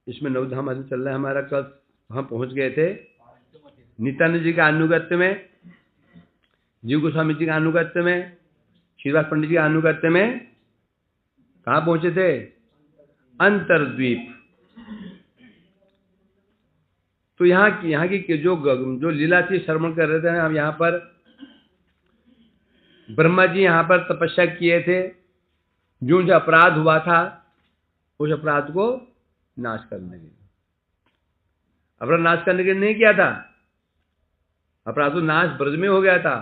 इसमें नवधाम आदि चल रहा है हमारा। कल वहां पहुंच गए थे नित्यानंद जी के अनुगत्य में, जीव गोस्वामी जी के अनुगत्य में, श्रीवास पंडित जी के अनुगत्य में। कहां पहुंचे थे? अंतरद्वीप। तो यहाँ की जो लीला थी श्रवण कर रहे थे हम। यहाँ पर ब्रह्मा जी यहाँ पर तपस्या किए थे। जो अपराध हुआ था उस अपराध को नाश करने के लिए, अपराध नाश करने के लिए नहीं किया था, अपराध तो नाश ब्रज में हो गया था।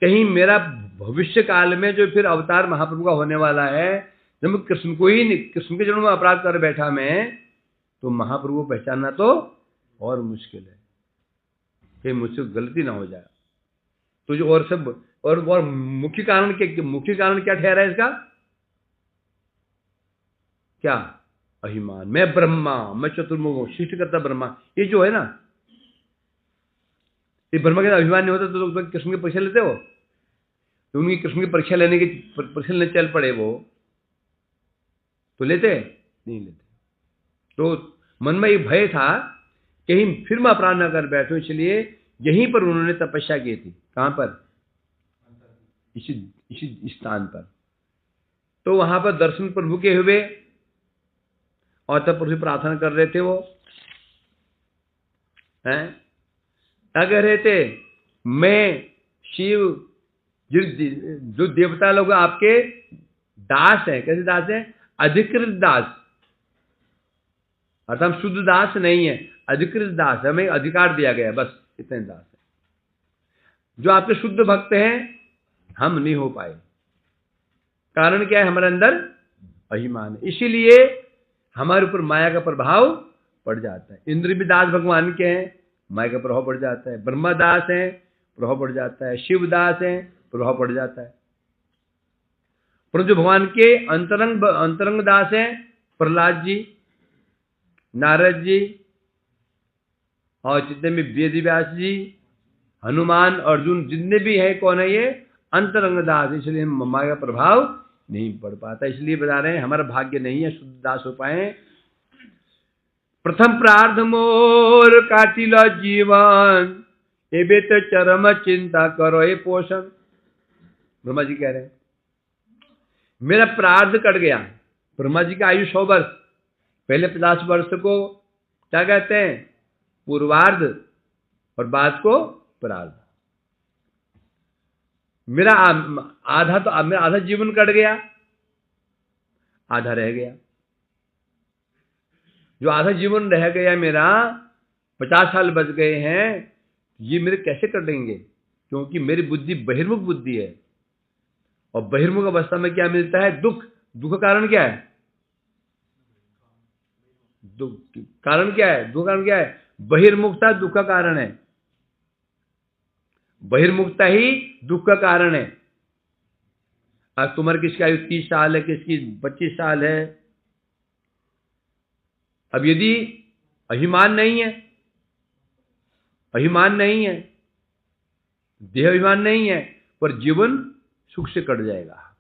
कहीं मेरा भविष्य काल में जो फिर अवतार महाप्रभु का होने वाला है, जब मैं कृष्ण के जन्म में अपराध कर बैठा मैं, तो महाप्रभु को पहचानना तो और मुश्किल है, कहीं मुझसे गलती ना हो जाए। तो जो और सब और मुख्य कारण क्या ठहरा है इसका? क्या? अभिमान। मैं ब्रह्मा, मैं चतुर्मुख, सृष्टिकर्ता ब्रह्मा। ये जो है ना, ये ब्रह्मा का अभिमान नहीं होता तो कृष्ण की परीक्षा लेते हो? तो उनकी कृष्ण की परीक्षा लेने चल पड़े वो, तो लेते नहीं लेते। तो मन में एक भय था कहीं फिर मैं अपराध न कर बैठूं, इसलिए यहीं पर उन्होंने तपस्या की थी। कहां पर? इसी स्थान पर। तो वहां पर दर्शन प्रभु के हुए और तब प्रभु प्रार्थना कर रहे थे। वो हैं क्या कह रहे थे? मैं शिव, जो देवता लोग आपके दास हैं। कैसे दास हैं? अधिकृत दास। अर्थात हम शुद्ध दास नहीं है, अधिकृत दास, हमें अधिकार दिया गया, बस इतने दास है। जो आपके शुद्ध भक्त हैं हम नहीं हो पाए। कारण क्या है? हमारे अंदर अभिमान है, इसीलिए हमारे ऊपर माया का प्रभाव पड़ जाता है। इंद्र भी दास भगवान के हैं, माया का प्रभाव पड़ जाता है। ब्रह्मा दास हैं, प्रभाव पड़ जाता है। शिव दास हैं, प्रभाव पड़ जाता है। परंतु भगवान के अंतरंग दास हैं प्रहलाद जी, नारद जी और जितने भी वेद व्यास जी, हनुमान, अर्जुन, जितने भी है, कौन है ये? अंतरंग दास। इसलिए हम माया का प्रभाव नहीं पड़ पाता। इसलिए बता रहे हैं हमारा भाग्य नहीं है शुद्ध दास हो पाए। प्रथम प्रार्थ मोर काटिल जीवन, एबे तो चरम चिंता करो ये पोषण। ब्रह्मा जी कह रहे हैं मेरा प्रार्थ कट गया। ब्रह्मा जी का आयु 100 वर्ष, पहले 50 वर्ष को क्या कहते हैं? पूर्वार्ध, और बाद को प्रार्ध। मेरा आधा जीवन कट गया, आधा रह गया। जो आधा जीवन रह गया मेरा, 50 साल बच गए हैं, ये मेरे कैसे कटेंगे? क्योंकि मेरी बुद्धि बहिर्मुख बुद्धि है, और बहिर्मुख अवस्था में क्या मिलता है? दुख। दुख का कारण क्या है? दुख कारण क्या है? दुख कारण क्या है? बहिर्मुखता दुख का कारण है। बहिर्मुखता ही दुख का कारण है। अब तुम्हारी किसकी आयु 30 साल है, किसकी 25 साल है। अब यदि अभिमान नहीं है, देह अभिमान नहीं है, पर जीवन सुख से कट जाएगा।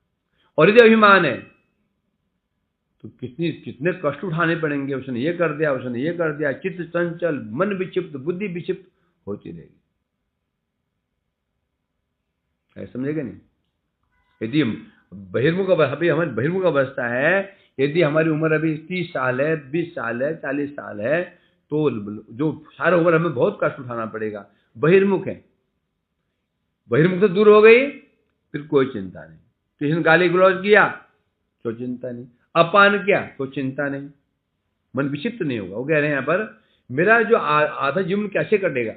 और यदि अभिमान है तो कितने कष्ट उठाने पड़ेंगे। उसने ये कर दिया, उसने ये कर दिया, चित्त चंचल, मन विक्षिप्त, बुद्धि विक्षिप्त होती रहेगी। ऐसा समझेगा नहीं? यदि अभी हमारी बहिर्मुख अवस्था है, यदि हमारी उम्र अभी 30 साल है, 20 साल है, 40 साल है, तो जो सारा उम्र हमें बहुत कष्ट उठाना पड़ेगा। बहिर्मुख है, बहिर्मुख तो दूर हो गई, फिर कोई चिंता नहीं। किसी ने गाली गलौज किया तो चिंता नहीं, अपान किया तो चिंता नहीं, मन विक्षिप्त नहीं होगा। वो कह रहे हैं यहाँ पर मेरा जो आधा जीवन कैसे कटेगा?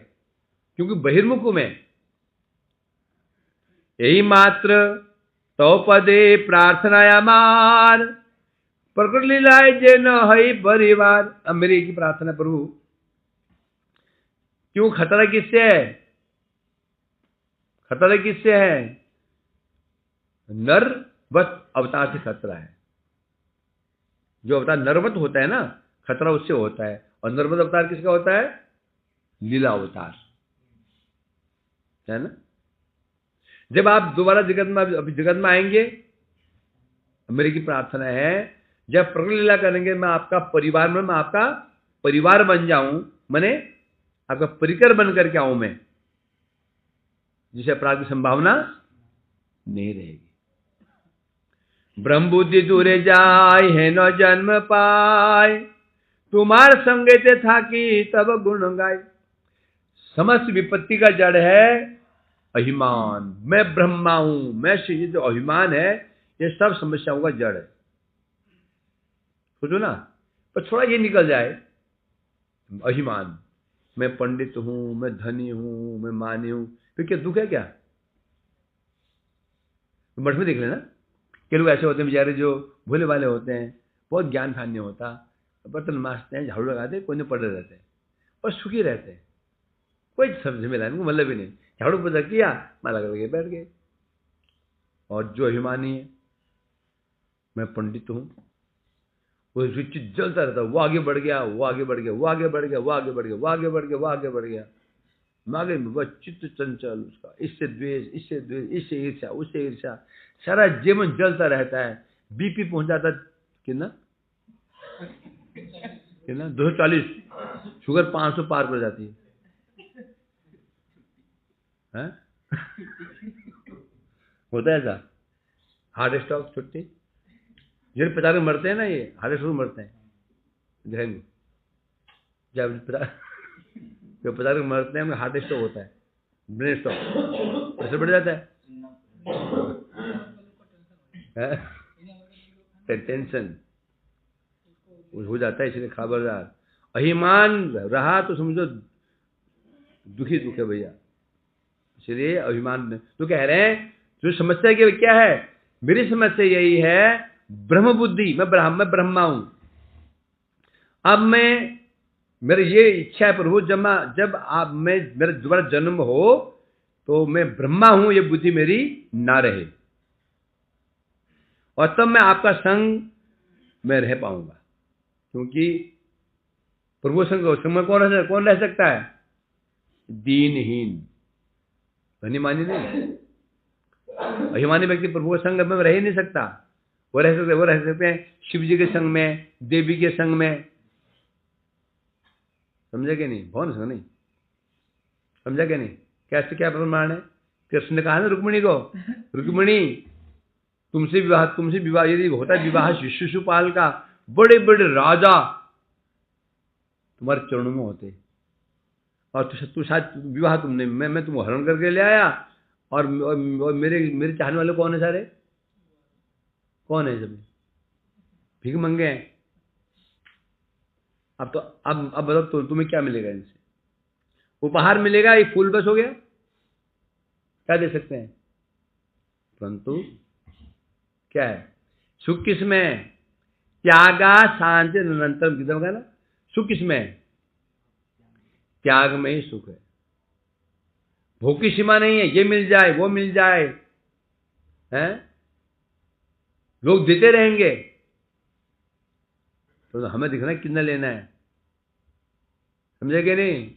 क्योंकि बहिर्मुख में यही मात्र तो पदे प्रार्थनाया मार प्रकट लीलाए जे न हई परिवार। अब मेरी एक ही प्रार्थना, प्रभु क्यों? खतरा किससे है? खतरा किससे है? नरवत अवतार से खतरा है। जो अवतार नरवत होता है ना, खतरा उससे होता है। और नरवत अवतार किसका होता है? लीला अवतार, है ना। जब आप दोबारा जगत में आएंगे, मेरी की प्रार्थना है, जब प्रकट लीला करेंगे मैं आपका परिवार में, मैं आपका परिवार बन जाऊं, मैंने आपका परिकर बन करके आऊं मैं, जिसे अपराध की संभावना नहीं रहेगी। ब्रह्म बुद्धि दूरे जाय है न जन्म पाए, तुम्हार संगते था कि तब गुण गाय। समस्त विपत्ति का जड़ है अभिमान। मैं ब्रह्मा हूं, मैं ये जो अभिमान है ये सब समस्याओं का जड़ है। सोचो ना, पर थोड़ा ये निकल जाए अभिमान, मैं पंडित हूं, मैं धनी हूं, मैं मानी हूं, फिर क्या दुख है क्या? मठ में देख लेना, के लोग ऐसे होते हैं बेचारे जो भोले वाले होते हैं, बहुत ज्ञान ध्यान नहीं होता, बर्तन मांजते हैं, झाड़ू लगाते हैं, कोने पड़े रहते हैं और सुखी रहते हैं, कोई समझ में लाने को मतलब ही नहीं। झाड़ू पोछा किया, माला करके बैठ गए। और जो अभिमानी है, मैं पंडित हूं, वो चित जलता रहता, वो आगे बढ़ गया, वो आगे बढ़ गया, वो आगे बढ़ गया, वो आगे बढ़ गया, वो आगे बढ़ गया, वो आगे बढ़ गया, आगे में बस चित्त चंचल उसका, इससे द्वेष, इससे द्वेष, इससे ईर्ष्या, उससे ईर्ष्या, सारा जीवन जलता रहता है। बीपी पहुंच जाता कितना कितना 240, शुगर 500 पार कर जाती है? होता है ऐसा? हार्ट स्ट्रोक छुट्टी, जो 50 में मरते हैं ना, ये हार्ट स्ट्रोक मरते हैं घर में। जब 50 में मरते हैं, हार्ट स्ट्रोक होता है, ब्रेन स्ट्रोक ऐसे बढ़ जाता है, टेंशन हो जाता है, इसलिए खबरदार। अभिमान रहा तो समझो दुखी दुख है भैया, इसलिए अभिमान। तो कह रहे हैं जो समस्या की क्या है, मेरी समस्या यही है ब्रह्म बुद्धि, मैं ब्रह्मा हूं। अब मैं, मेरी ये इच्छा है प्रभु, जब आप मैं मेरा दोबारा जन्म हो तो मैं ब्रह्मा हूं, ये बुद्धि मेरी ना रहे, और तब मैं आपका संग मैं रह पाऊंगा। क्योंकि प्रभु संग में कौन रह सकता है? दीनहीन, धनी मानी नहीं। अभिमानी व्यक्ति प्रभु के संग में रह ही नहीं सकता। वो रह सकते हैं शिव जी के संग में, देवी के संग में, समझे कि नहीं? भवन संग नहीं, समझा कि नहीं? कैसे क्या प्रमाण है? कृष्ण ने कहा ना रुक्मिणी को, रुक्मिणी तुमसे विवाह यदि होता है विवाह शिशुपाल का, बड़े बड़े राजा तुम्हारे चरणों में होते, और तू शायद विवाह तुमने, मैं तुम हरण करके ले आया, और मेरे चाहने वाले कौन है सारे? कौन है? सब भीख मंगे हैं। अब तो अब बताओ तो तुम्हें क्या मिलेगा इनसे? उपहार मिलेगा, एक फूल बस हो गया, क्या दे सकते हैं? परंतु क्या है सुख किसमें? त्यागा शांति निरंतर किधर का ना, सुख किसमें? त्याग में ही सुख है। भोग की सीमा नहीं है, ये मिल जाए वो मिल जाए, हैं? लोग देते रहेंगे तो हमें दिखना कितना लेना है, समझे नहीं?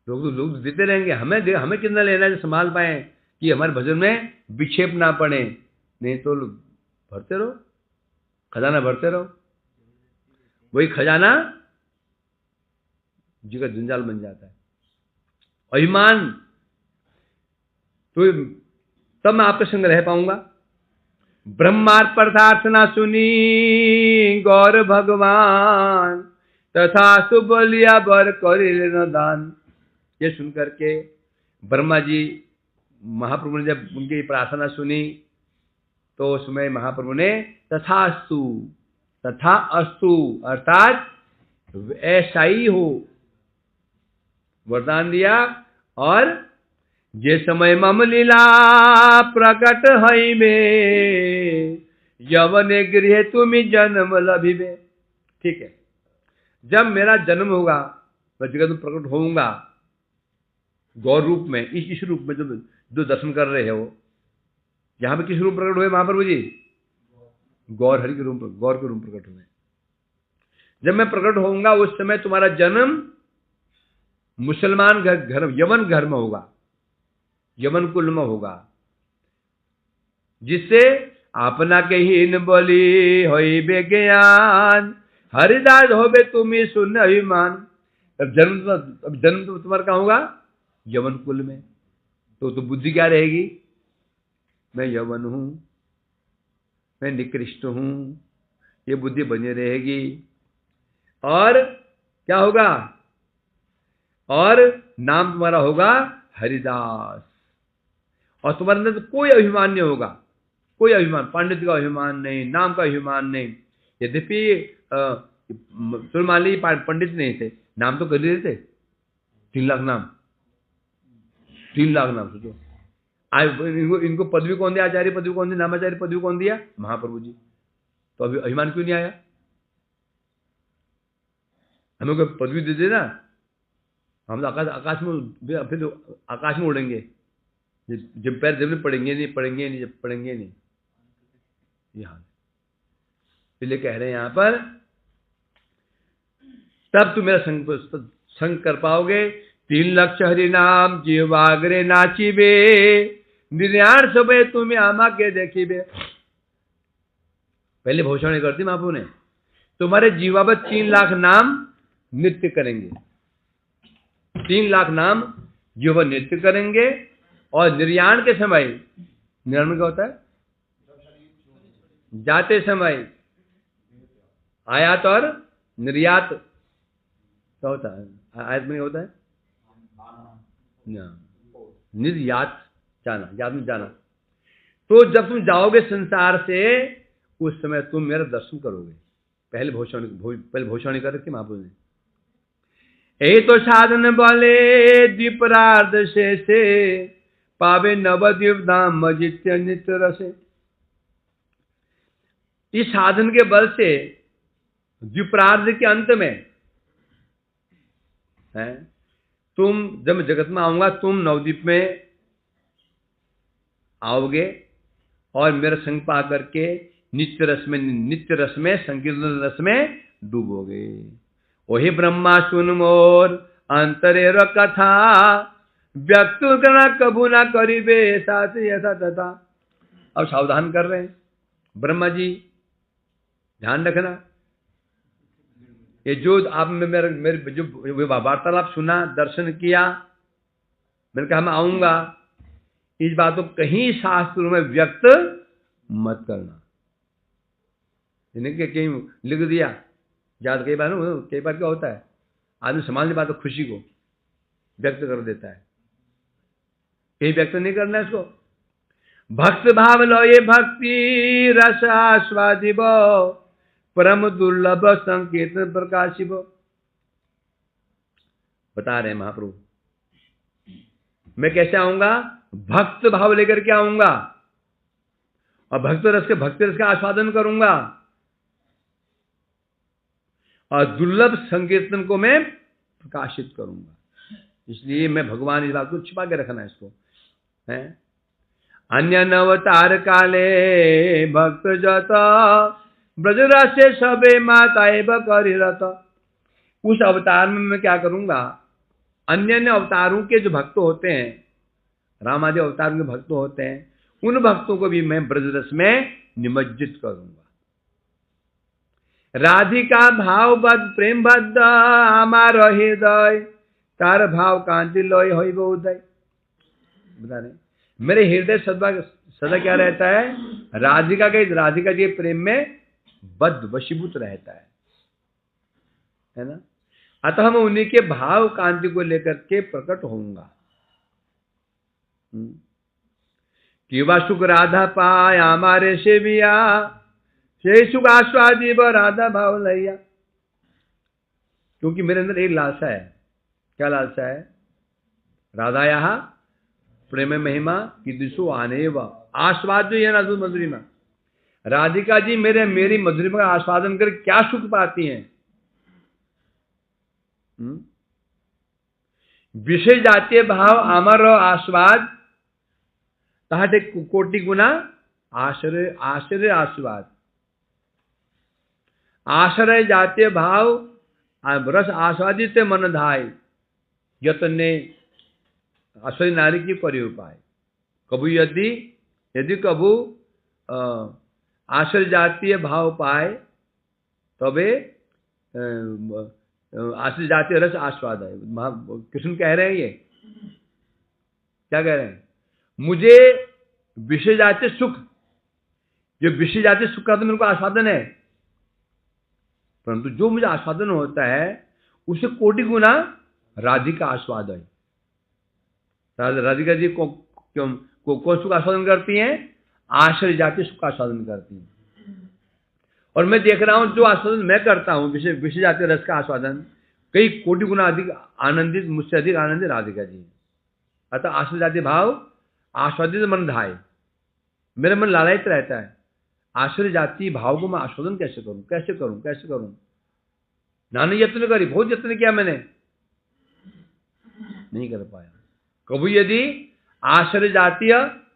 लोग देते रहेंगे, हमें कितना लेना है जो संभाल पाए कि हमारे भजन में विक्षेप ना पड़े। नहीं तो भरते रहो, खजाना भरते रहो, वही खजाना जी का जंजाल बन जाता है। अभिमान, तो तब मैं आपके संग रह पाऊंगा। ब्रह्मार्थ पदार्थ ना सुनी गौर भगवान, तथा सुबलिया बर करिल न दान। ये सुनकर के ब्रह्मा जी, महाप्रभु ने जब उनकी प्रार्थना सुनी तो उसमें महाप्रभु ने तथास्तु, तथा अस्तु अर्थात ऐसा ही हो वरदान दिया। और जे समय मम लीला प्रकट हई में, यवने गृह तुम जन्म लभिबे। ठीक है, जब मेरा जन्म होगा मैं जगत में प्रकट होऊंगा गौर रूप में, इस रूप में जो दर्शन कर रहे हो। यहां पे किस रूप प्रकट हुए महाप्रभु जी? गौर हरि के रूप, गौर के रूप प्रकट हुए। जब मैं प्रकट होऊंगा उस समय तुम्हारा जन्म मुसलमान घर, यमन घर में होगा, यमन कुल में होगा, जिससे अपना के हीन बोली होइबे ज्ञान, हरिदास होबे तुम्हें सुन अभिमान। अब जन्म तो तुम्हारा कहाँ होगा? यवन कुल में। तो बुद्धि क्या रहेगी? मैं यवन हूं, मैं निकृष्ट हूं, ये बुद्धि बनी रहेगी। और क्या होगा? और नाम तुम्हारा होगा हरिदास। और तुम्हारे अंदर तो कोई अभिमान नहीं होगा, कोई अभिमान, पांडित का अभिमान नहीं, नाम का अभिमान नहीं। यद्यपि तुम मान ली पंडित नहीं थे, नाम तो कर ही देते। 3 लाख नाम, 3 लाख नाम सोचो। आज इनको पदवी कौन दिया? आचार्य पदवी कौन दी? नामाचार्य पदवी कौन दिया? महाप्रभु जी। तो अभी अभिमान क्यों नहीं आया? हमें कोई पदवी दे देना, हम तो आकाश में, फिर तो आकाश में उड़ेंगे, जब पैर जब पड़ेंगे नहीं, पड़ेंगे नहीं, जब पड़ेंगे नहीं। यहाँ इसलिए कह रहे हैं यहां पर, तब तुम मेरा संग कर पाओगे। 3 लक्ष हरि नाम जीवाग्रे नाचिबे, निर्याण सबे तुम्हें आमा के देखिबे। पहले घोषणा करती महाप्रभु ने, तुम्हारे जीवावत 3 लाख नाम नृत्य करेंगे, 3 लाख नाम जीव नृत्य करेंगे। और निर्याण के समय, निर्याण क्या होता है? जाते समय आयात और निर्यात क्या होता है? आयत में होता है निर्यात, जाना, याद में जाना। तो जब तुम जाओगे संसार से, उस समय तुम मेरा दर्शन करोगे। पहले भविष्यवाणी कर रखी महाप्रभु ने। यही तो साधन बोले द्वीपरार्ध से पावे नवद्वीप धाम मजित्य नित्य रसे। इस साधन के बल से द्वीपरार्ध के अंत में है, तुम जब जगत में आऊंगा, तुम नवद्वीप में आओगे और मेरा संग पा करके नित्य रस में संकीर्तन रस में डूबोगे। वही ब्रह्मा सुन मोर अंतरे र कथा, व्यक्त करना कबू ना करीबे साथ ऐसा तथा। अब सावधान कर रहे हैं ब्रह्मा जी, ध्यान रखना। ये जो आपने मेरे जो वार्तालाप सुना, दर्शन किया, मैंने कहा मैं आऊंगा, इस बात को कहीं शास्त्रों में व्यक्त मत करना। इन्हें कहीं लिख दिया, याद कई बार क्या होता है, आदमी समाज की बात खुशी को व्यक्त कर देता है, कहीं व्यक्त नहीं करना है इसको। भक्त भाव लो ये भक्ति रस आस्वादिब, परम दुर्लभ संकीर्तन प्रकाशिब। बता रहे हैं महाप्रभु, मैं कैसे आऊंगा? भक्त भाव लेकर के आऊंगा और भक्ति रस का आस्वादन करूंगा, और दुर्लभ संकीर्तन को मैं प्रकाशित करूंगा। इसलिए मैं भगवान, इस बात को छिपा के रखना है इसको है। अन्य अवतार काले भक्त जत, ब्रजरस से सबे माताए बकरिरत। उस अवतार में मैं क्या करूंगा? अन्य अवतारों के जो भक्त होते हैं, राम आदि अवतारों के भक्त होते हैं, उन भक्तों को भी मैं ब्रजरस में निमज्जित करूंगा। राधिका भाव बद प्रेम बद्ध हमार हृदय, तार भाव कांति लोय होइब उदय। बता रहे मेरे हृदय सदा क्या रहता है? राधिका के प्रेम में बद्ध वशीभूत रहता है ना। अतः मैं उन्हीं के भाव कांति को लेकर के प्रकट होऊंगा। किवा सुख राधा पाय हमारे सेविया, से सुख आस्वादी व राधा भाव लैया। क्योंकि मेरे अंदर एक लालसा है। क्या लालसा है? राधाया प्रेम महिमा कीदृशो आने व आस्वाद जो है ना मधुरिमा। राधिका जी मेरी मधुरिमा का आस्वादन कर क्या सुख पाती हैं? विषय जातीय भाव अमर आस्वाद, ताहटे कोटि गुना आश्रय आस्वाद। आश्रय जातीय भाव रस आस्वादित मन धाय, यतने अश्वरी नारी की परि उपाय। कबू यदि कबू आश्रय जातीय भाव पाए तबे आश्रय जातीय रस आस्वाद है। कृष्ण कह रहे हैं ये क्या कह रहे हैं, मुझे विषय जातीय सुख, जो विषय जातीय सुख का तो मेरे को आस्वादन है, परंतु जो मुझे आस्वादन होता है उसे कोटि गुना राधिका आस्वाद है। राधिका जी कौन सुख आस्वादन करती हैं, आश्रय जातीय सुख आस्वादन करती हैं। और मैं देख रहा हूं जो आस्वादन मैं करता हूं विषय जातीय रस का आस्वादन, कई कोटि गुना अधिक आनंदित, मुझसे अधिक आनंदित राधिका जी। अतः आश्रय जातीय भाव आस्वादित मन धाय, मेरा मन लालायित रहता है। आश्रय जातीय भाव को मैं आस्वादन कैसे करूं, कैसे करूं, कैसे करूं। नानी यत्न करी, बहुत यत्न किया मैंने, नहीं कर पाया। कभी यदि आश्रय जातीय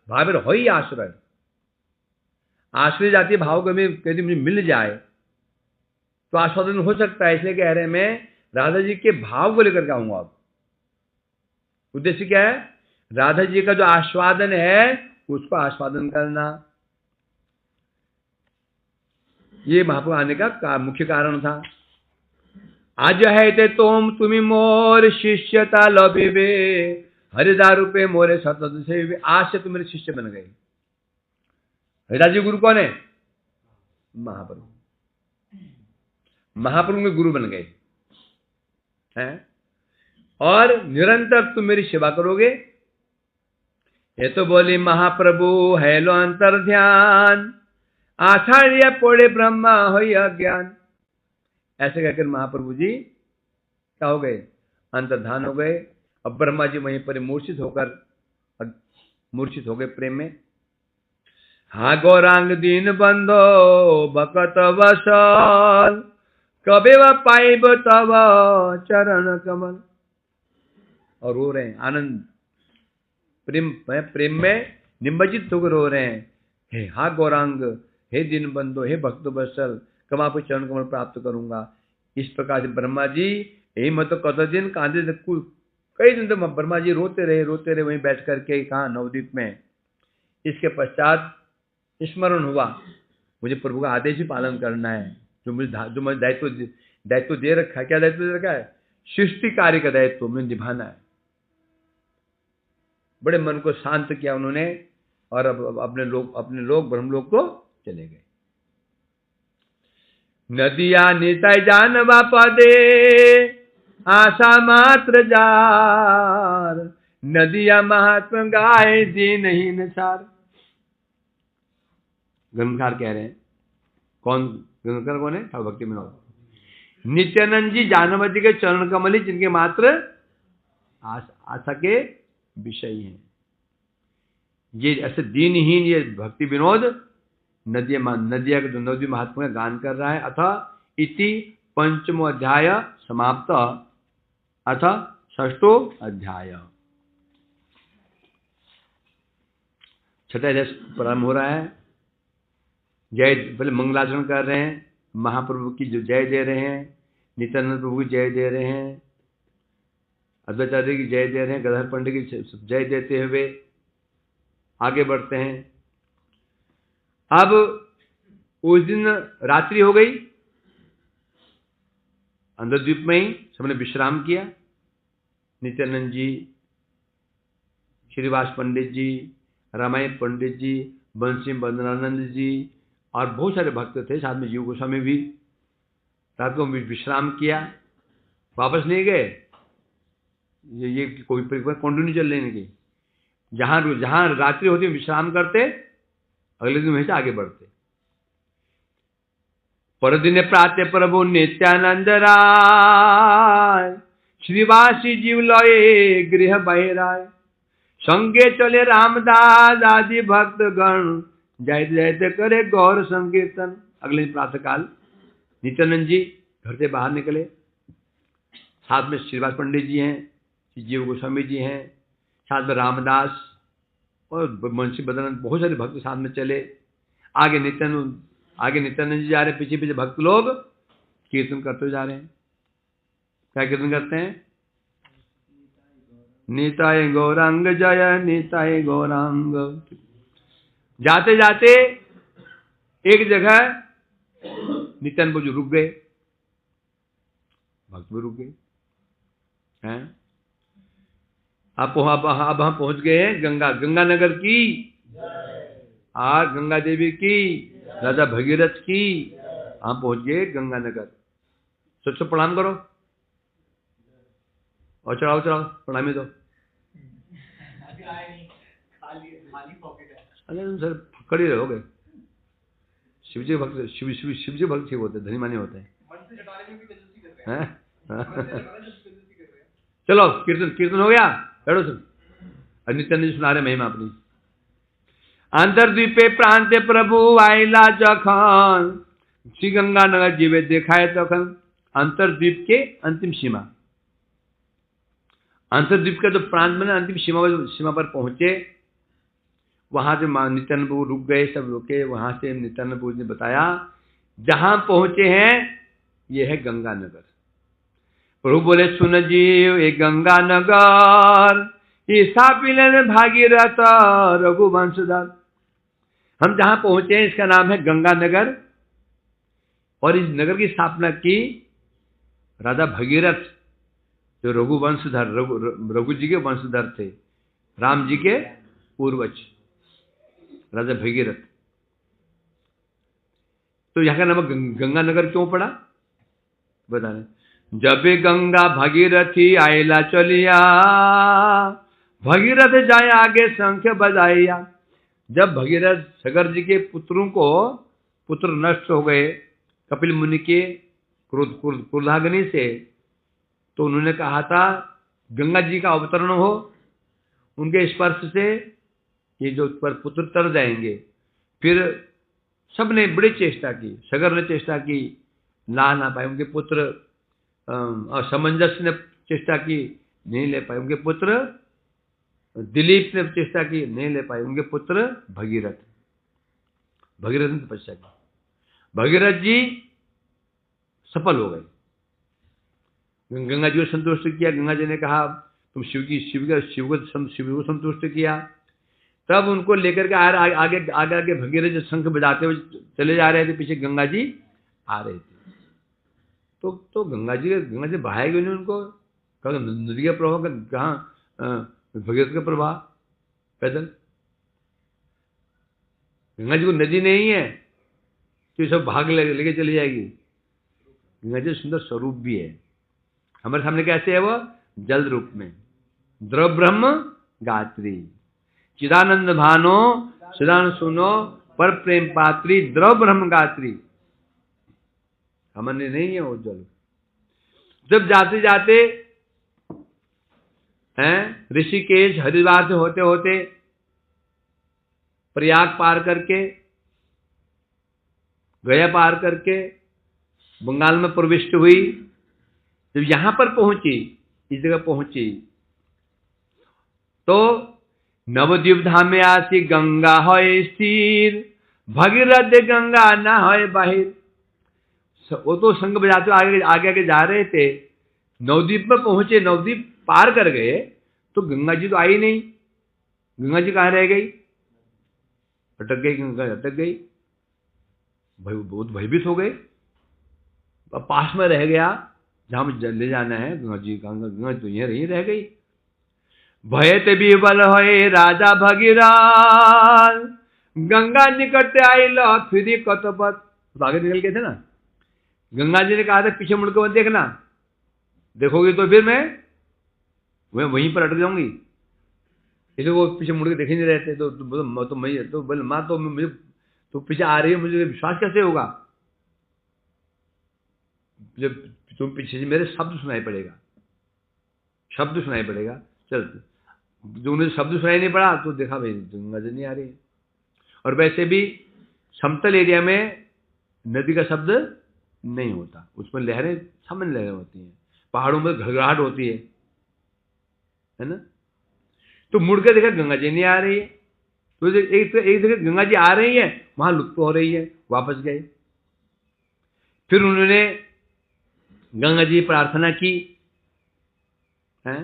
भाव हो ही आश्रय, आश्रय जातीय भाव कभी यदि मुझे मिल जाए तो आस्वादन हो सकता है। इसलिए कह रहे हैं मैं राधा जी के भाव को लेकर के आऊंगा। अब उद्देश्य क्या है, राधा जी का जो आस्वादन है उसको आस्वादन करना, ये महाप्रभु आने का मुख्य कारण था। आज है ते तुम्हें मोर शिष्यता लभिबे, हरिदार रूपे मोरे सतत सेविबे। आज से तुम मेरे शिष्य बन गए। हरिदास जी गुरु कौन है, महाप्रभु। महाप्रभु के गुरु बन गए हैं, और निरंतर तुम मेरी सेवा करोगे। ये तो बोली महाप्रभु है लो अंतर ध्यान, आचार्य पोड़े ब्रह्मा हो अज्ञान। ऐसे कहकर महाप्रभु जी क्या हो गए, अंतर्धान हो गए। अब ब्रह्मा जी वहीं पर मूर्छित हो गए प्रेम में। हा गौरांग दीन बंधो बकत वसल, कबे व पाइब तब चरण कमल। और रो रहे हैं, आनंद प्रेम में निमज्जित होकर रो रहे हैं। हे हा गौरांग, हे दीन बंधो, हे भक्त वत्सल, कब आपको चरण कमल प्राप्त करूंगा। इस प्रकार से ब्रह्मा जी यही मत कत दिन कांदे, कई दिन तक ब्रह्मा जी रोते रहे वहीं बैठ करके, कहा नवद्वीप में। इसके पश्चात स्मरण हुआ मुझे प्रभु का आदेश ही पालन करना है, जो मुझे दायित्व दे रखा है। क्या दायित्व दे रखा है, सृष्टि कार्य का दायित्व मुझे निभाना है। बड़े मन को शांत किया उन्होंने, और अब अपने लोग ब्रह्मलोक को चले गए। नदिया निताय जानवा पदे, आशा मात्र जार, नदिया महात्मा गाय दीनहीन सार। ग्रंथकार कह रहे हैं, कौन ग्रंथकार कौन है, भक्ति विनोद नित्यानंद जी जानवती के चरण कमल ही जिनके मात्र आशा के विषय हैं। ये ऐसे दीनहीन ये भक्ति विनोद नदिया के नदी महात्मा का गान कर रहा है। अथ इति पंचमो अध्याय समाप्त, अथ षष्ठो अध्याय। छठा अध्याय प्रारंभ हो रहा है। जय, पहले मंगलाचरण कर रहे हैं, महाप्रभु की जो जय दे रहे हैं, नित्यानंद प्रभु की जय दे रहे हैं, अद्वैताचार्य की जय दे रहे हैं, गदाधर पंडित की जय देते हुए आगे बढ़ते हैं। अब उस दिन रात्रि हो गई, अंदरद्वीप में ही सबने विश्राम किया। नित्यानंद जी, श्रीवास पंडित जी, रामायण पंडित जी, बंसी बंदनानंद जी और बहुत सारे भक्त थे, साथ में जीव गोस्वामी भी रात को विश्राम किया, वापस नहीं गए। ये कोई कंटिन्यू चल रही नहीं, जहां रात्रि होती विश्राम करते, अगले दिन वहीं से आगे बढ़ते। परदिन प्राते प्रभु नित्यानंद राय, श्रीवासी जीव लये गृह बहिराय, संगे चले रामदास आदि भक्त गण, जयते जयते करे गौर संकीर्तन। अगले दिन प्रातः काल नित्यानंद जी घर से बाहर निकले, साथ में श्रीवास पंडित जी हैं, जीव गोस्वामी जी हैं, साथ में रामदास और बंसी बदनानंद, बहुत सारे भक्त साथ में चले। आगे नित्यानंद जी जा रहे, पीछे पीछे भक्त लोग कीर्तन करते जा रहे हैं। क्या कीर्तन करते हैं, निताय गौरांग जय निताय गौरांग। जाते जाते एक जगह नित्यानंद प्रभु रुक गए, भक्त भी रुक गए हैं। अब हम पहुंच गए हैं गंगानगर की, आज गंगा देवी की, राजा भगीरथ की, हम पहुंच गए गंगानगर। सबसे प्रणाम करो और चढ़ाओ प्रणामी दो। अरे सर फकड़ ही रहोगे। शिवजी भक्त, शिवजी भक्त ठीक होते, धनी मानी होते हैं। चलो कीर्तन हो गया, बैठो सुन। नित्यानंद जी सुना रहे महिमा अपनी। अंतरद्वीपे प्रांते प्रभु आइला जखन, श्री गंगानगर जीवे देखाए तखन। अंतरद्वीप के अंतिम सीमा, अंतरद्वीप का जो प्रांत में अंतिम सीमा पर पहुंचे, वहां से नित्यानंद प्रभु रुक गए, सब रुके। वहां से नित्यानंद प्रभु ने बताया जहां पहुंचे हैं ये है गंगानगर। प्रभु बोले सुन जीव ये गंगानगर, ये स्थापित भागीरथ रघुवंशधर। हम जहां पहुंचे हैं इसका नाम है गंगानगर, और इस नगर की स्थापना की राजा भगीरथ, जो रघुवंशधर, रघु जी के वंशधर थे, राम जी के पूर्वज राजा भगीरथ। तो यहाँ का नाम गंगानगर क्यों पड़ा बता रहे। जब गंगा भगीरथी आयला चलिया, भगीरथ जाए आगे शंख बजाइया। जब भगीरथ सगर जी के पुत्र नष्ट हो गए कपिल मुनि के क्रोधाग्नि से, तो उन्होंने कहा था गंगा जी का अवतरण हो, उनके स्पर्श से ये जो पुत्र तर जाएंगे। फिर सबने बड़ी चेष्टा की, सगर ने चेष्टा की, ला ना पाए उनके पुत्र, असमंजस ने चेष्टा की, नहीं ले पाए उनके पुत्र। दिलीप ने चेष्टा की, नहीं ले पाए उनके पुत्र। भगीरथ ने तपस्या की, भगीरथ जी सफल हो गए। गंगा जी को संतुष्ट किया। गंगा जी ने कहा तुम शिव को संतुष्ट किया। तब उनको लेकर के आगे भगीरथ जी शंख बजाते हुए चले जा रहे थे, पीछे गंगा जी आ रहे थे। तो गंगा जी बहाएगी उन्हें, उनको कहा नदी का प्रभाव कहाँ, भगीरथ का प्रभाव पैदल। गंगा जी को नदी नहीं है तो ये सब भाग लेके चली जाएगी। गंगा जी सुंदर स्वरूप भी है, हमारे सामने कैसे है वो, जल रूप में। द्रव ब्रह्म गात्री, चिदानंद भानो सुदान सुनो, पर प्रेम पात्री, द्रव ब्रह्म गात्री। हमने नहीं है वो जल। जब जाते जाते हैं ऋषिकेश हरिद्वार से होते होते प्रयाग पार करके, गया पार करके बंगाल में प्रविष्ट हुई। जब यहां पर पहुंची, इस जगह पहुंची, तो नवद्वीप धाम में आसी गंगा है स्थिर, भगीरथ गंगा ना है बाहिर। वो तो शंख बजाते आगे जा रहे थे, नवद्वीप में पहुंचे, नवद्वीप पार कर गए, तो गंगा जी तो आई नहीं। गंगा जी कहाँ रह गई, अटक गई। गंगा अटक गई, बहुत भयभीत हो गए। अब पास में रह गया जहां मुझे ले जाना है, गंगा तो यहीं रह गई। भयत विबल होए राजा भगीरथ, गंगा निकट आई लो फिर कतपत। तो आगे निकल गए थे ना, गंगा जी ने कहा था पीछे मुड़ के मत देखना, देखोगे तो फिर मैं वहीं पर अटक जाऊंगी। इसलिए वो पीछे मुड़ के देख ही नहीं रहते। तो मैं तो बोले माँ तो मुझे तो पीछे आ रही है, मुझे विश्वास कैसे होगा जब तुम पीछे से मेरे शब्द सुनाई पड़ेगा, शब्द सुनाई पड़ेगा। चल, जो उन्हें शब्द सुनाई नहीं पड़ा तो देखा भाई गंगा जी नहीं आ रही है। और वैसे भी समतल एरिया में नदी का शब्द नहीं होता, उसमें लहरें, सामान्य लहरें होती हैं। पहाड़ों में घड़घड़ाहट होती है ना। तो मुड़ के देखा गंगा जी नहीं आ रही है, तो एक जगह गंगा जी आ रही है, वहां लुप्त हो रही है, वापस गए। फिर उन्होंने गंगा जी प्रार्थना की है।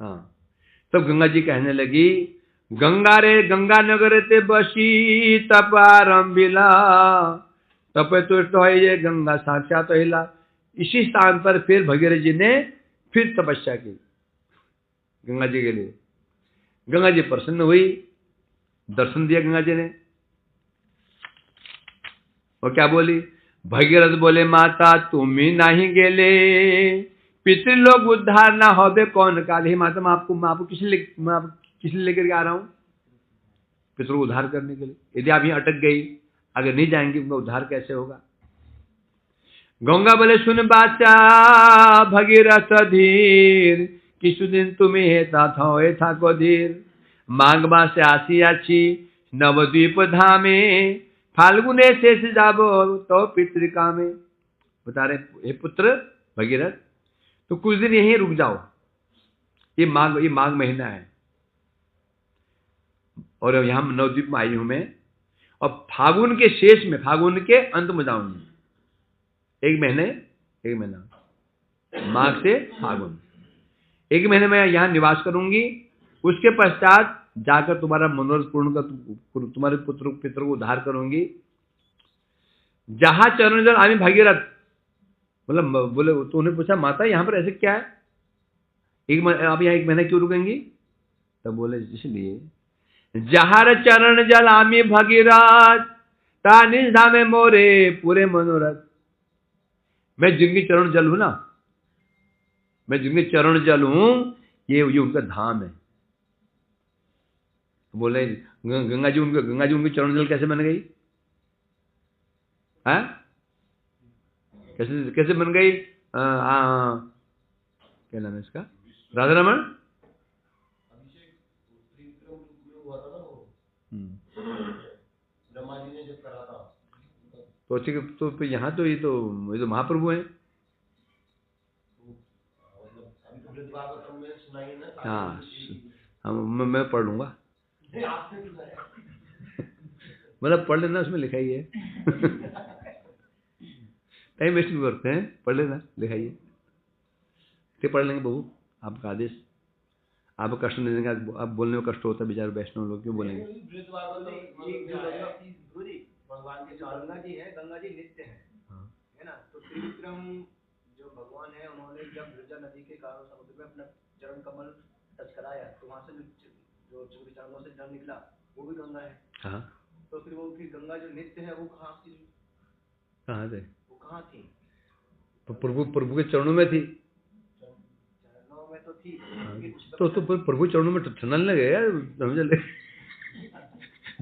हाँ, तब गंगा जी कहने लगी गंगा रे गंगा नगर ते बसी तप आरंभिला, तप तो ये गंगा साक्षात हिला। इसी स्थान पर फिर भगीरथ जी ने फिर तपस्या की गंगा जी के लिए। गंगा जी प्रसन्न हुई, दर्शन दिया गंगा जी ने, और क्या बोली? भगीरथ बोले माता तुम ही नहीं गेले, पितृलोक उद्धार ना होबे कौन काल। हे माता मैं आपको किस लिए लेकर के आ रहा हूं? पितरों को उद्धार करने के लिए। यदि आप यहीं अटक गई, अगर नहीं जाएंगे, उनका उद्धार कैसे होगा? गंगा बोले सुन बाचा भगीरथ धीर, किसु दिन तुम्हें हेता था को धीर। माघ मास आसी आची नवद्वीप धामे, फाल्गुने शेष जाबो तो पितृका में। बता रहे हे पुत्र भगीरथ, तो कुछ दिन यहीं रुक जाओ। ये माघ महीना है और यहां नवद्वीप में आई हूं मैं, और फागुन के शेष में, फागुन के अंत में जाऊंगी। एक महीना, माघ से फागुन, एक महीने में यहां निवास करूंगी। उसके पश्चात जाकर तुम्हारा मनोरथ पूर्ण कर, तुम्हारे पितरों को उद्धार करूंगी। जहां चरण जल आमी भागीरथ, मतलब बोले तो उन्हें पूछा माता यहां पर ऐसे क्या है, आप यहाँ एक महीना क्यों रुकेंगी? तब बोले इसलिए जहार चरण जल आमी भगीरथ, तानि धामे मोरे पूरे मनोरथ। मैं जिनकी चरण जल हूं ना, मैं जिनके चरण जल हूं, ये उनका धाम है। बोले गंगा जी उनके चरण जल कैसे बन गई? है कैसे बन गई? क्या नाम है इसका? राधा रमन। तो यहाँ तो ये तो महाप्रभु हैं। हाँ मैं पढ़ लूंगा, मतलब पढ़ लेना, उसमें लिखा ही है। टाइम वेस्ट भी करते हैं, पढ़ लेना, लिखा ही है। पढ़ लेंगे बहू, आपका आदेश। आप कष्ट नहीं देंगे, आप बोलने में कष्ट होता है, बेचारे वैष्णव लोग क्यों बोलेंगे? भगवान की गंगा जी है, गंगा जी नित्य है, है ना? तो त्रिविक्रम जो भगवान है, उन्होंने जब विरजा नदी के कारण समुद्र में अपना चरण कमल टच कराया, तो वहां से जो चरणों से जल निकला, वो भी गंगा है। हाँ। तो फिर वो गंगा जो नित्य है, वो कहाँ थी? कहाँ थे? वो कहाँ थी? तो प्रभु के चरणों में थी। चरणों में तो थी, तो प्रभु चरणों में ठंडा नहीं लगे यार, समझ ले।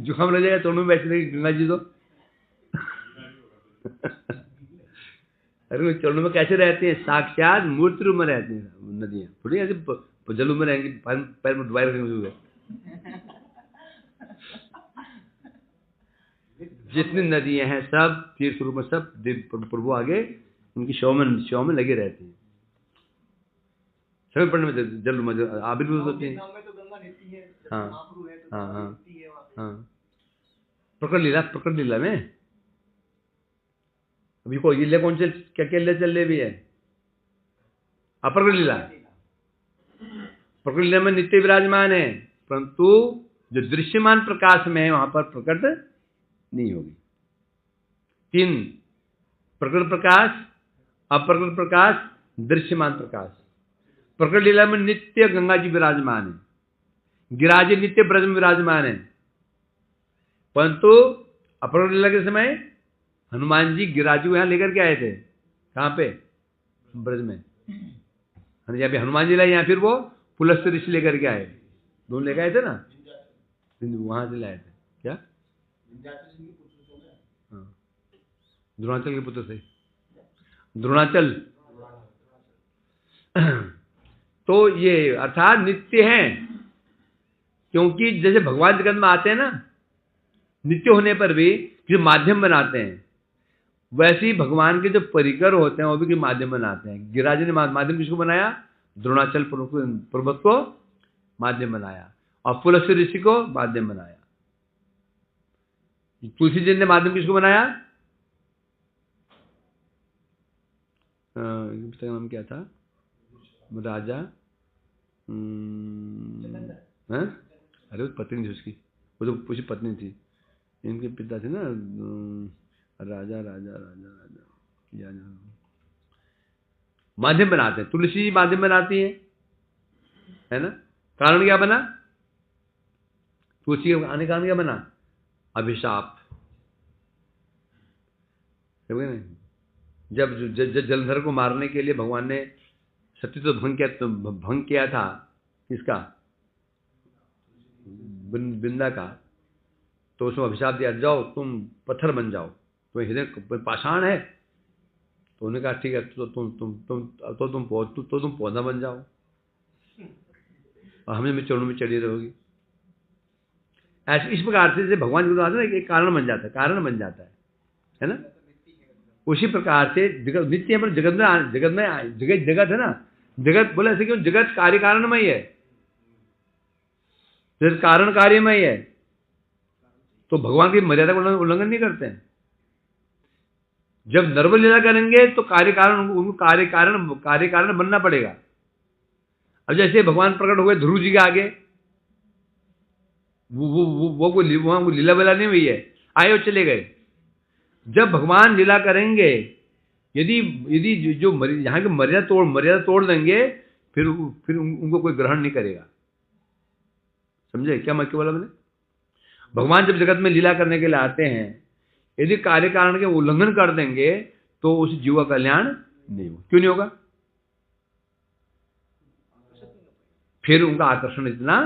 जुकाम लग जाएगा चरणों में बैठने गंगा जी तो। अरे चरणों में कैसे रहते हैं? साक्षात मूर्ति रूप में रहते हैं नदियां, थोड़ी ऐसे जल में रहेंगी, पैर में डुबाए रखेंगे हुए। जितनी नदियां हैं सब तीर्थ रूप में, सब प्रभु आगे उनकी शव में लगे रहते हैं। समय पढ़ने में जल में आविर्भूत होते हैं। हाँ प्रकट लीला में अभी को लीला कौन से क्या लीला चल रही है? अप्रकट लीला। प्रकट लीला में नित्य विराजमान है, परंतु जो दृश्यमान प्रकाश में है वहां पर प्रकट नहीं होगी। 3 प्रकट प्रकाश, अप्रकट प्रकाश, दृश्यमान प्रकाश। प्रकट लीला में नित्य गंगा जी विराजमान है, गिरिराज नित्य ब्रज में विराजमान है, परंतु अप्रकट लीला के समय हनुमान जी गिरिराज को यहां लेकर के आए थे। कहां पे? ब्रज में। जब हनुमान जी लाए, या फिर वो पुलस्त्य ऋषि लेकर के आए, दोनों लेकर आए थे ना, वहां से लाए थे। क्या? हाँ, द्रोणाचल के पुत्र थे, द्रोणाचल। तो ये अर्थात नित्य हैं, क्योंकि जैसे भगवान जगत में आते हैं ना, नित्य होने पर भी जो माध्यम बनाते हैं, वैसे ही भगवान के जो परिकर होते हैं वो भी माध्यम बनाते हैं। गिरिराज ने माध्यम किसको बनाया? द्रोणाचल पर्वत को माध्यम बनाया, और पुलस्त्य ऋषि को माध्यम बनाया। तुलसी जी ने माध्यम किसको बनाया? इसका नाम क्या था? राजा अरे वो पत्नी थी उसकी, वो तो उसकी पत्नी थी। इनके पिता थे ना राजा राजा राजा राजा या माध्यम बनाते हैं, तुलसी माध्यम बनाती है ना। कारण क्या बना? तुलसी आने कारण क्या बना? अभिशाप। जब जलंधर को मारने के लिए भगवान ने सत्य तो भंग किया था, किसका? बिंदा का। तो उसमें अभिशाप दिया, जाओ तुम पत्थर बन जाओ, तो हृदय पाषाण है। तो उन्होंने कहा ठीक है, तो तुम पौधा बन जाओ और हमें चरणों में चढ़ी रहोगी। ऐसे इस प्रकार से जैसे भगवान जी आते ना, एक कारण बन जाता है, कारण बन जाता है ना। उसी प्रकार से जगत नित्य है, पर जगत है ना, जगत बोले ऐसे क्यों? जगत कार्य कारणमय है, जगत कारण कार्यमय है। तो भगवान की मर्यादा का उल्लंघन नहीं करते हैं। जब नर्मल लीला करेंगे तो कार्य कारण, उनको कार्य कारण बनना पड़ेगा। अब जैसे भगवान प्रकट हुए ध्रुव जी के आगे, वो कोई लीला बेला नहीं हुई है, आए और चले गए। जब भगवान लीला करेंगे, यदि जो यहाँ की मर्यादा तोड़ देंगे, फिर उनको कोई ग्रहण नहीं करेगा। समझे क्या मैं क्यों बोला मैंने? भगवान जब जगत में लीला करने के लिए आते हैं, यदि कार्य कारण के उल्लंघन कर देंगे तो उस जीव का कल्याण नहीं होगा। क्यों नहीं होगा? फिर उनका आकर्षण इतना,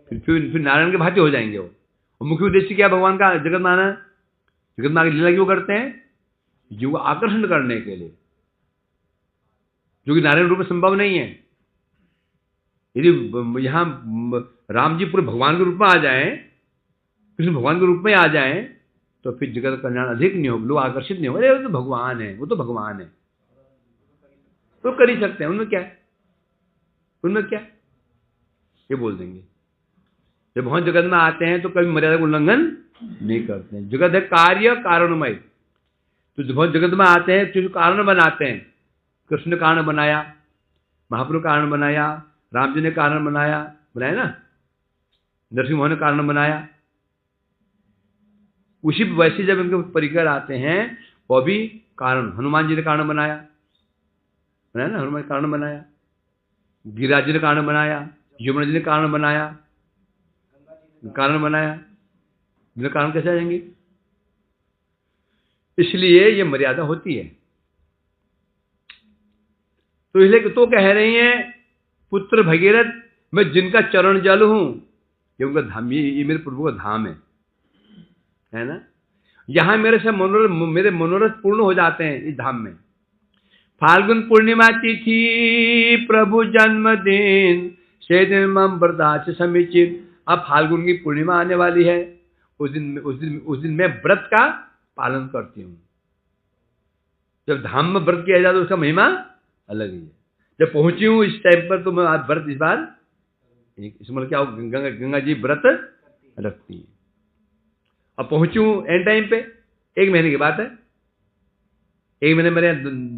फिर नारायण के भांति हो जाएंगे वो। और मुख्य उद्देश्य क्या भगवान का? जगत में आना। जगत में आगे लीला क्यों करते हैं? जीव को आकर्षण करने के लिए, जो कि नारायण रूप में संभव नहीं है। यदि यहां राम जी पूरे भगवान के रूप में आ जाएं, कृष्ण भगवान के रूप में आ जाएं, तो फिर जगत का कल्याण अधिक नहीं होगा, लोग आकर्षित नहीं होंगे। अरे वो तो भगवान है, वो तो भगवान है, तो कर ही सकते हैं, उनमें क्या है, उनमें क्या ये बोल देंगे। जब भगवान जगत में आते हैं तो कभी मर्यादा का उल्लंघन नहीं करते हैं। जगत है कार्य कारणमय, तो जब भगवान जगत में आते हैं तो कारण बनाते हैं। कृष्ण ने कारण बनाया, महाप्रभु कारण बनाया, राम जी ने कारण बनाया ना, नरसिंह मोहन ने कारण बनाया। उसी वैसे जब इनके परिकर आते हैं, वो भी कारण, हनुमान जी ने कारण बनाया ना, हनुमान कारण बनाया, गिरिराज जी ने कारण बनाया, यमुना जी ने कारण बनाया, बिना कारण कैसे आ जाएंगे? इसलिए ये मर्यादा होती है। तो इसलिए तो कह रही हैं, पुत्र भगीरथ, मैं जिनका चरण जल हूं, ये उनका धाम, ये मेरे प्रभु का धाम है ना। यहां मेरे से मेरे मनोरथ पूर्ण हो जाते हैं इस धाम में। फाल्गुन पूर्णिमा तिथि प्रभु जन्मदिन, से दिन मम व्रताच समीचित। अब फाल्गुन की पूर्णिमा आने वाली है, उस दिन मैं व्रत का पालन करती हूँ। जब धाम में व्रत किया जाता है उसका महिमा अलग ही है। जब पहुंची हूँ इस टाइम पर, तो मैं आज व्रत इस बार इसमें क्या, गंगा जी व्रत रखती है। अब पहुंची हूँ एंड टाइम पे, 1 महीने की बात है, 1 महीने मेरे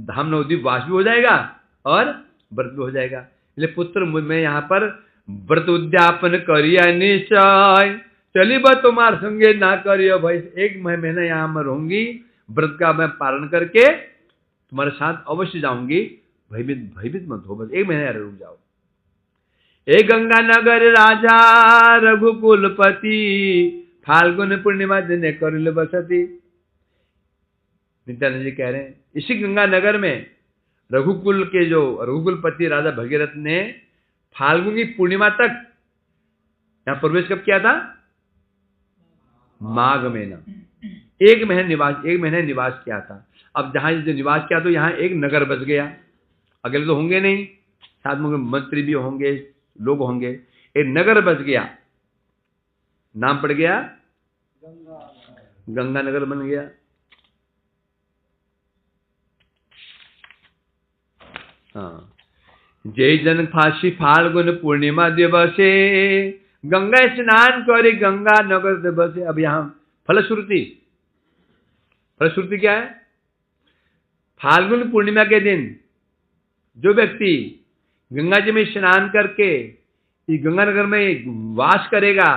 धाम नवद्वीप वास भी हो जाएगा और व्रत भी हो जाएगा। इसलिए पुत्र मैं यहाँ पर व्रत उद्यापन करिया निश्चय, चली बा तुम्हारे संगे ना करियो भाई। 1 महीना यहाँ मैं रहूंगी, व्रत का मैं पालन करके तुम्हारे साथ अवश्य जाऊंगी। भयभीत मत हो, बस 1 महीना रुक जाओ। ए गंगा नगर राजा रघुकुलपति, फाल्गुन पूर्णिमा दिन करिल बसती। नित्यानंद जी कह रहे हैं, इसी गंगा नगर में रघुकुलपति राजा भगीरथ ने फाल्गुन की पूर्णिमा तक यहां प्रवेश कब किया था? माघ महीना। 1 महीने निवास किया था। अब जहां निवास किया तो यहां एक नगर बस गया। अगले तो होंगे नहीं, साथ में मंत्री भी होंगे, लोग होंगे। एक नगर बस गया, नाम पड़ गया गंगा नगर बन गया। हाँ, जय जन फांसी फाल्गुन पूर्णिमा दिवसे, गंगा स्नान करे गंगा नगर दिवसे। अब यहां फलश्रुति क्या है? फाल्गुन पूर्णिमा के दिन जो व्यक्ति गंगा जी में स्नान करके ये गंगानगर में वास करेगा।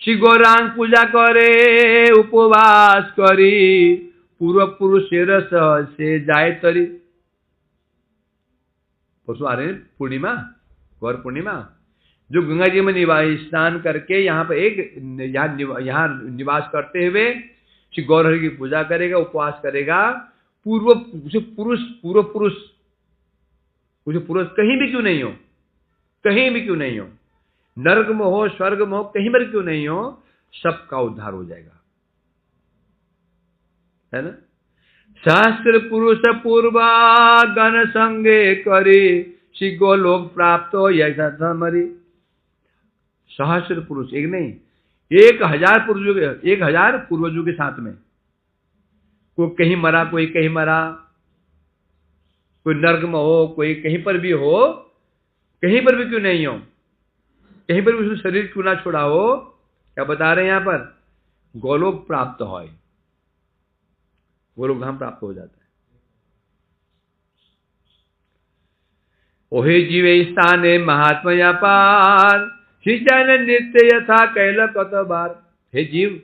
श्री गौरांग पूजा करे उपवास करी, पूर्व पुरुष रस से जाए तरी। परसों आ रहे हैं पूर्णिमा, गौर पूर्णिमा, जो गंगा जी में स्नान करके यहाँ पर यहाँ निवास करते हुए श्री गौर की पूजा करेगा, उपवास करेगा, पूर्व पुरुष कहीं भी क्यों नहीं हो, कहीं भी क्यों नहीं हो, नर्क में हो, स्वर्ग में हो, कहीं पर क्यों नहीं हो, सबका उद्धार हो जाएगा, है ना। सहस्त्र पुरुष पूर्वा गण संगे करे, श्री गोलोक प्राप्त हो यह मरी। सहस्त्र पुरुष, एक नहीं, 1000 पूर्वजों के साथ में, कोई कहीं मरा, कोई कहीं मरा, कोई नर्क में हो, कोई कहीं पर भी हो, कहीं पर भी क्यों नहीं हो, कहीं पर भी उसने शरीर क्यों ना छोड़ा हो, क्या बता रहे हैं यहां पर, गोलोक प्राप्त हो, गोलोक धाम प्राप्त हो जाता है। ओहे जीवे स्थाने महात्मया पार, शिष्य नित्य यथा कैल कत बार। हे जीव,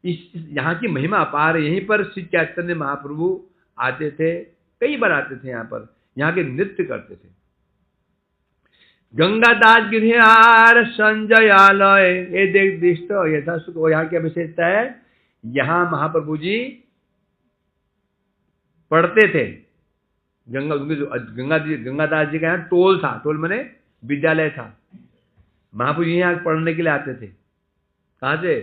इस यहाँ की महिमा अपार है। यहीं पर श्री चैतन्य महाप्रभु आते थे, कई बार आते थे, यहाँ के नृत्य करते थे। गंगादास गिरहार संजयालय, ये देख दृष्ट यथा सुख। यहाँ की विशेषता है, यहाँ महाप्रभु जी पढ़ते थे। गंगादास जी का यहाँ टोल था, टोल माने विद्यालय था। महाप्रभु जी यहाँ पढ़ने के लिए आते थे। कहाँ से?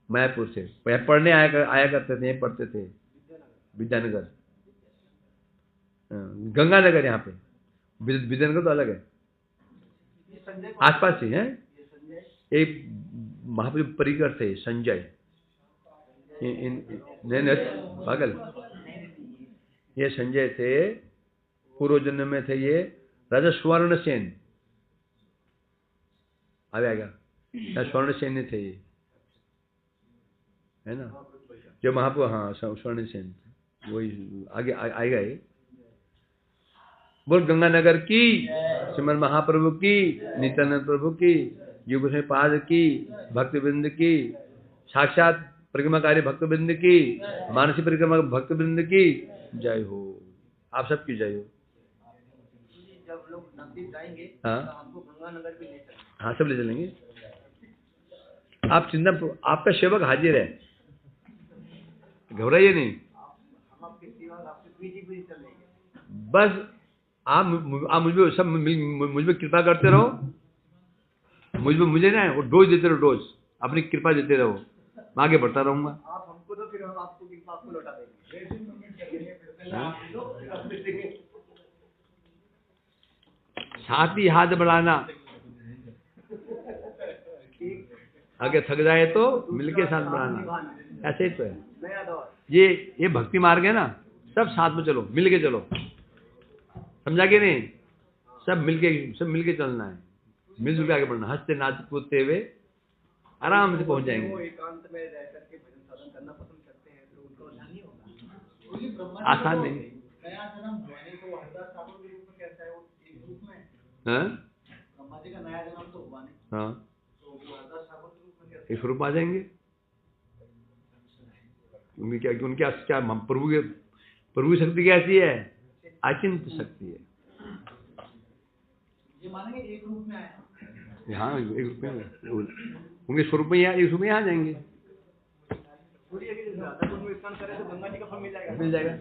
मायापुर से पढ़ने आया करते थे, पढ़ते थे विद्यानगर, गंगानगर। यहाँ पे विद्यानगर तो अलग है, आसपास ही है। एक महाप्रभु परिकर थे संजय, पागल, ये संजय थे, पूर्व जन्म में थे ये राजा स्वर्ण सेन। आएगा, स्वर्ण सेन थे ये, है ना, जो महाप्रभु, हाँ स्वर्ण सेन, वही आगे आएगा ये। बोल गंगानगर की, श्रीमन महाप्रभु की, नित्यानंद प्रभु की, युग गोस्वामी पाद की, भक्तवृंद की, साक्षात परिक्रमाकारी भक्तवृंद की, मानसी परिक्रमा भक्तवृंद की जय हो। आप सबकी जय हो। जब लोग नवदीप जाएंगे, हाँ, तो हमको गंगानगर भी ले चलेंगे। हाँ, सब ले चलेंगे। आप चिंता, आपका सेवक हाजिर है, घबराइए नहीं। हम आपके सेवा, आपके पीछे भी चलेंगे। बस आप मुझ पे कृपा करते रहो, मुझे ना वो डोज देते रहो, डोज अपनी कृपा देते रहो, मैं आगे बढ़ता रहूंगा। आप हमको तो फिर हम आपको कृपा आपको लौटा देंगे। साथ ही हाथ बढ़ाना, आगे थक जाए तो मिलके साथ बढ़ाना, ऐसे ही तो है। नया दौर, ये भक्ति मार्ग है ना, सब साथ में चलो, मिलके चलो, समझा के नहीं, सब मिलके चलना है, मिलजुल के आगे बढ़ना, हंसते नाचते कूदते हुए आराम से पहुंच जाएंगे। वो एकांत में रह करके भजन साधन करना पसंद करते हैं, तो उनको आसान नहीं होगा। आसान नहीं। नया जन्म होने को हरदास ठाकुर के रूप में कहता है, वो एक रूप में हाँ, ब्रह्मा जी का नया जन्म तो हुआ नहीं, हाँ, तो वो हरदास ठाकुर के रूप में कहते इस रूप में आ जाएंगे। उनके क्या प्रभु की शक्ति कैसी है? अचिंत शक्ति है। ये मानेंगे एक रूप में आया। हाँ, एक रूप में उनके स्वरूप में एक रूप में आ जाएंगे, पूरी अगर ज्यादा कुछ करे तो गंगा जी का फल मिल जाएगा। मिल जाएगा।